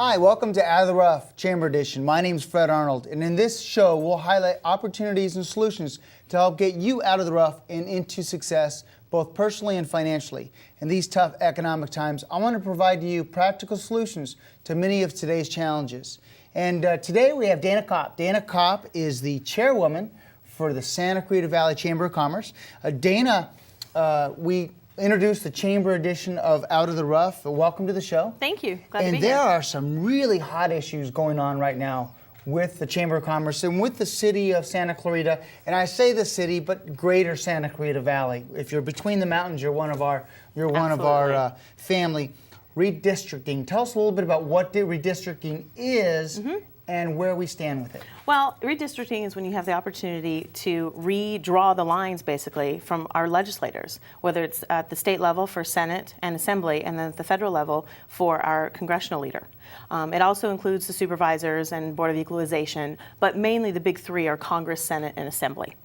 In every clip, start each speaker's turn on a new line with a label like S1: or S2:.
S1: Hi, welcome to Out of the Rough Chamber Edition. My name is Fred Arnold, and in this show, we'll highlight opportunities and solutions to help get you out of the rough and into success, both personally and financially. In these tough economic times, I want to provide to you practical solutions to many of today's challenges. And today we have Dana Kopp. Dana Kopp is the chairwoman for the Santa Clarita Valley Chamber of Commerce. Dana, we introduced the Chamber edition of Out of the Rough. Welcome to the show.
S2: Thank you. Glad to be
S1: And
S2: here.
S1: there are some really hot issues going on right now with the Chamber of Commerce and with the city of Santa Clarita. And I say the city, but greater Santa Clarita Valley. If you're between the mountains, you're one of our family. Redistricting. Tell us a little bit about what redistricting is and where we stand with it.
S2: Well, redistricting is when you have the opportunity to redraw the lines, basically, from our legislators, whether it's at the state level for Senate and Assembly, and then at the federal level for our congressional leader. It also includes the supervisors and Board of Equalization, but mainly the big three are Congress, Senate, and Assembly.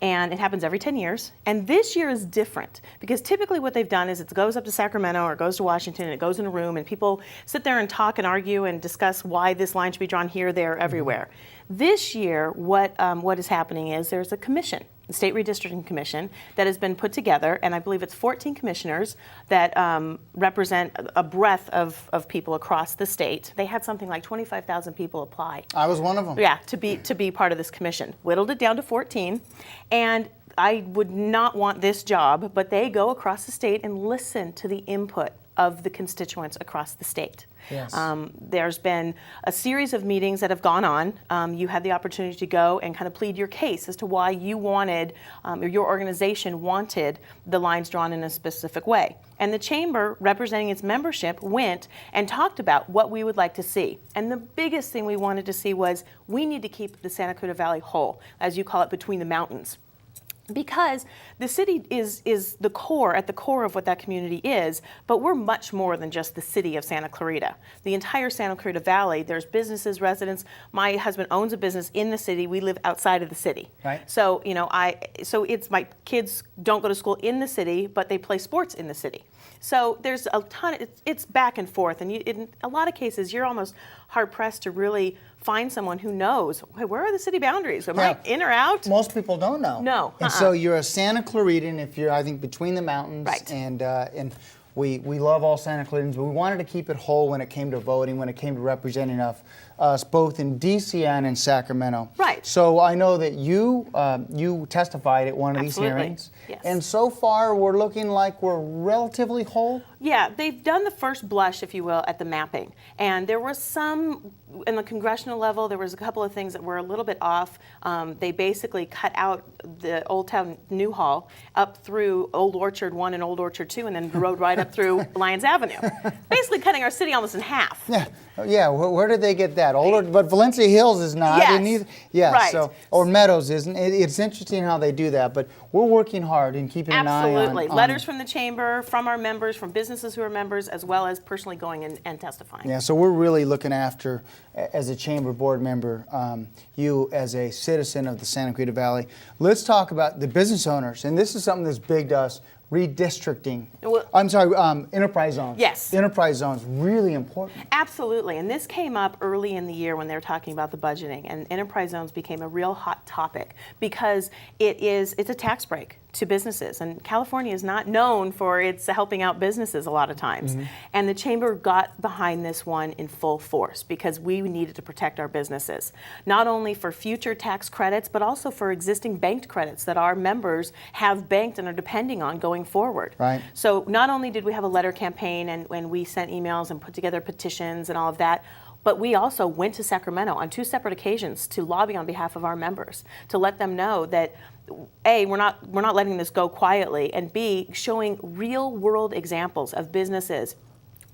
S2: And it happens every 10 years. And this year is different because typically what they've done is it goes up to Sacramento or it goes to Washington and it goes in a room and people sit there and talk and argue and discuss why this line should be drawn here, there, everywhere. This year, what is happening is there's a commission, the State Redistricting Commission, that has been put together, and I believe it's 14 commissioners that represent a breadth of people across the state. They had something like 25,000 people apply.
S1: I was one of them.
S2: Yeah, to be part of this commission. Whittled it down to 14, and I would not want this job, but they go across the state and listen to the input of the constituents across the state.
S1: Yes.
S2: There's been a series of meetings that have gone on. You had the opportunity to go and kind of plead your case as to why you wanted, or your organization wanted, the lines drawn in a specific way. And the chamber, representing its membership, went and talked about what we would like to see. And the biggest thing we wanted to see was we need to keep the Santa Clarita Valley whole, as you call it, between the mountains. Because the city is the core, at the core of what that community is, but we're much more than just the city of Santa Clarita. The entire Santa Clarita Valley, there's businesses, residents. My husband owns a business in the city. We live outside of the city. Right. So, so it's my kids don't go to school in the city, but they play sports in the city. So there's a ton, it's back and forth. And in a lot of cases, you're almost hard-pressed to really find someone who knows, hey, where are the city boundaries? Am I in or out?
S1: Most people don't know.
S2: No.
S1: And so you're a Santa Claritan if you're, I think, between the mountains.
S2: Right.
S1: And we love all Santa Claritans, but we wanted to keep it whole when it came to voting, when it came to representing us both in DC and in Sacramento.
S2: Right.
S1: So I know that you testified at one of these hearings.
S2: Yes.
S1: And so far we're looking like we're relatively whole.
S2: Yeah, they've done the first blush, if you will, at the mapping. And there was some, in the congressional level, there was a couple of things that were a little bit off. They basically cut out the Old Town Newhall up through Old Orchard 1 and Old Orchard 2 and then rode right up through Lyons Avenue. Basically cutting our city almost in half.
S1: Yeah, where did they get that? But Valencia Hills is not.
S2: Yes. Right.
S1: So, or Meadows isn't. It's interesting how they do that, but we're working hard and keeping an eye on.
S2: Absolutely. Letters from the chamber, from our members, from businesses who are members, as well as personally going and testifying.
S1: Yeah, so we're really looking after, as a chamber board member, you as a citizen of the Santa Clarita Valley. Let's talk about the business owners, and this is something that's big to us. Redistricting.
S2: Well,
S1: I'm sorry, enterprise zones.
S2: Yes.
S1: Enterprise zones, really important.
S2: Absolutely, and this came up early in the year when they were talking about the budgeting, and enterprise zones became a real hot topic because it's a tax break to businesses, and California is not known for its helping out businesses a lot of times. And the chamber got behind this one in full force because we needed to protect our businesses, not only for future tax credits, but also for existing banked credits that our members have banked and are depending on going forward.
S1: Right.
S2: So not only did we have a letter campaign and when we sent emails and put together petitions and all of that, but we also went to Sacramento on 2 separate occasions to lobby on behalf of our members to let them know that A, we're not letting this go quietly, and B, showing real world examples of businesses,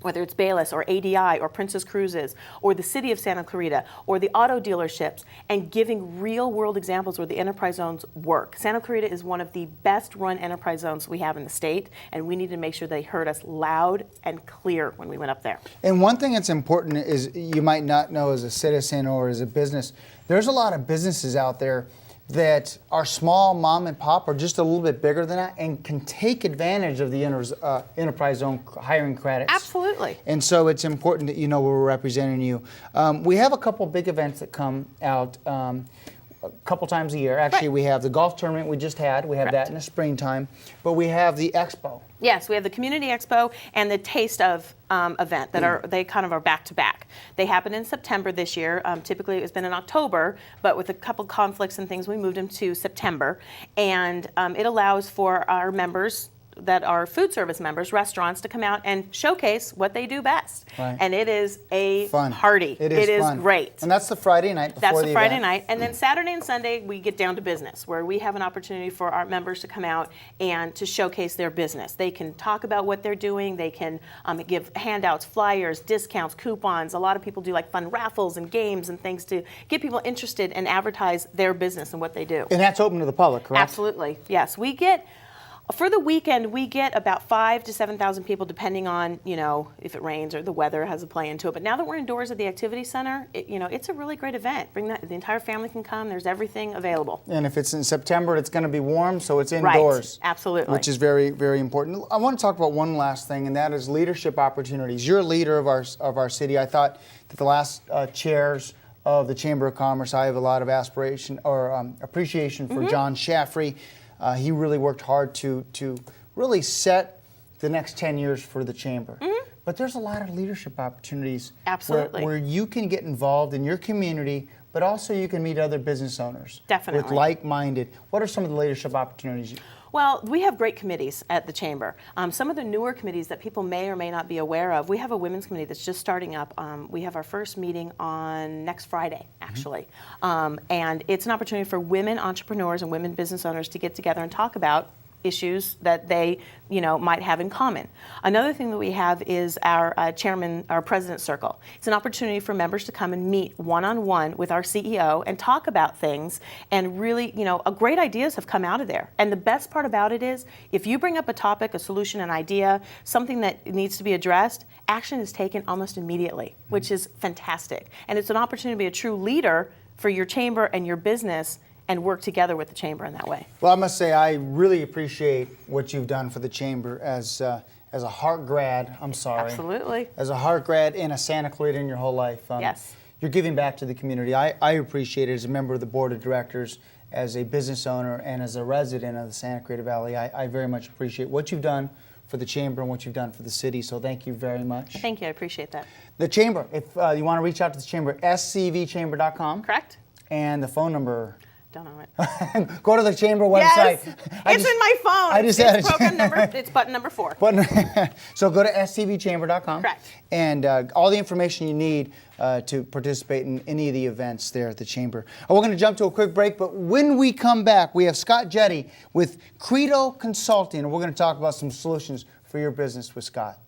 S2: whether it's Bayless or ADI or Princess Cruises or the city of Santa Clarita or the auto dealerships, and giving real world examples where the enterprise zones work. Santa Clarita is one of the best run enterprise zones we have in the state, and we need to make sure they heard us loud and clear when we went up there.
S1: And one thing that's important is you might not know as a citizen or as a business, there's a lot of businesses out there that are small, mom and pop, or just a little bit bigger than that, and can take advantage of the enterprise zone hiring credits.
S2: Absolutely.
S1: And so it's important that you know we're representing you. We have a couple big events that come out a couple times a year. Actually,
S2: Right.
S1: we have the golf tournament we just had. We have
S2: Correct.
S1: that in the springtime. But we have the expo.
S2: Yes, we have the Community Expo and the Taste of event that they kind of are back to back. They happen in September this year. Typically, it's been in October, but with a couple conflicts and things, we moved them to September. And it allows for our members that are food service members, restaurants, to come out and showcase what they do best.
S1: Right.
S2: And it is a
S1: Fun.
S2: party.
S1: It is fun.
S2: Great.
S1: And that's the Friday night before
S2: That's the Friday
S1: event.
S2: night. And then Saturday and Sunday, we get down to business, where we have an opportunity for our members to come out and to showcase their business. They can talk about what they're doing. They can give handouts, flyers, discounts, coupons. A lot of people do like fun raffles and games and things to get people interested and advertise their business and what they do.
S1: And that's open to the public, correct?
S2: Absolutely, yes. For the weekend, we get about 5,000 to 7,000 people, depending on, if it rains or the weather has a play into it. But now that we're indoors at the activity center, it's a really great event. The entire family can come. There's everything available.
S1: And if it's in September, it's going to be warm, so it's indoors.
S2: Right, absolutely.
S1: Which is very, very important. I want to talk about one last thing, and that is leadership opportunities. You're a leader of our city. I thought that the last chairs of the Chamber of Commerce, I have a lot of aspiration or appreciation for John Shaffrey. He really worked hard to really set the next 10 years for the Chamber. But there's a lot of leadership opportunities
S2: Absolutely.
S1: where you can get involved in your community, but also you can meet other business owners.
S2: Definitely.
S1: With like-minded. What are some of the leadership opportunities?
S2: Well, we have great committees at the Chamber. Some of the newer committees that people may or may not be aware of, we have a women's committee that's just starting up. We have our first meeting on next Friday, actually. And it's an opportunity for women entrepreneurs and women business owners to get together and talk about issues that they, might have in common. Another thing that we have is our president circle. It's an opportunity for members to come and meet one-on-one with our CEO and talk about things. And really, great ideas have come out of there. And the best part about it is, if you bring up a topic, a solution, an idea, something that needs to be addressed, action is taken almost immediately, which is fantastic. And it's an opportunity to be a true leader for your chamber and your business, and work together with the Chamber in that way.
S1: Well, I must say I really appreciate what you've done for the Chamber as a Hart grad. I'm sorry.
S2: Absolutely.
S1: As a Hart grad and a Santa Clarita in your whole life.
S2: Yes.
S1: You're giving back to the community. I appreciate it as a member of the Board of Directors, as a business owner, and as a resident of the Santa Clarita Valley. I very much appreciate what you've done for the Chamber and what you've done for the city. So thank you very much.
S2: Thank you. I appreciate that.
S1: The Chamber, if you want to reach out to the Chamber, scvchamber.com.
S2: Correct?
S1: And the phone number.
S2: Don't know it.
S1: Go to the Chamber website.
S2: Yes, it's in my phone.
S1: I just had it.
S2: It's program number. It's button number 4.
S1: So go to scvchamber.com.
S2: Correct.
S1: And all the information you need to participate in any of the events there at the Chamber. We're going to jump to a quick break, but when we come back, we have Scott Jetty with Credo Consulting, and we're going to talk about some solutions for your business with Scott.